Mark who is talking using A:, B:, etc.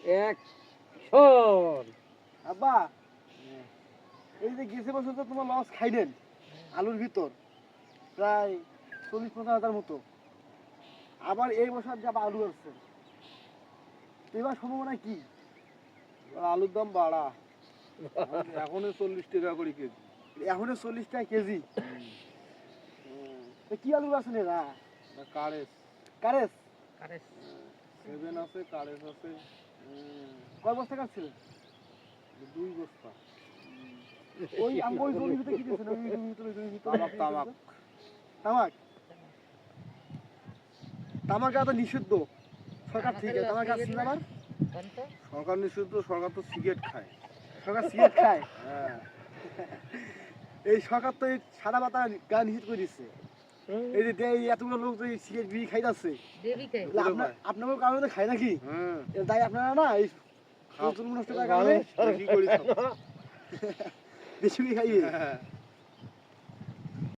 A: Action.
B: আব্বা এই যে গেছে বছর তো তোমার লস খাইলেন আলুর ভিতর প্রায় 40-50 হাজার মতো, আবার এই বছর যা আলু আসছে, এবার সম্ভাবনা কি?
C: আলুর দাম বাড়া, এখনো 40 টাকা করে কেজি।
B: এখনো 40 টাকা কেজি। তো কি আলু আছে এরা?
C: কারেস
B: কারেস
A: কারেস।
C: 7 আছে, কারেস আছে।
B: কয় বস্তা কাটছিলেন?
C: 2 বস্তা।
B: ওই ওই জমির ভিতরে কি দিয়েছেন? ওই জমির ভিতরে
C: তামাক তামাক
B: তামাক তামাক তো নিষিদ্ধ সরকার থেকে, তামাক আসছিল আবার
C: সরকার নিষিদ্ধ, সরকার তো সিগারেট খায়।
B: সরকার সিগারেট খায়।
C: হ্যাঁ,
B: এই সরকার তো এই সাদা পাতা গা নিষিদ্ধ করে দিচ্ছে। এই যে এই এতগুলো লোক তো এই সিগারেট বিড়ি খাইতেছে, আপনাকেও কারণে খায় নাকি?
C: হ্যাঁ,
B: তাই আপনারা না এই নষ্ট করার কারণে
C: কি করি
B: বেশি খাইয়ে
C: হ্যাঁ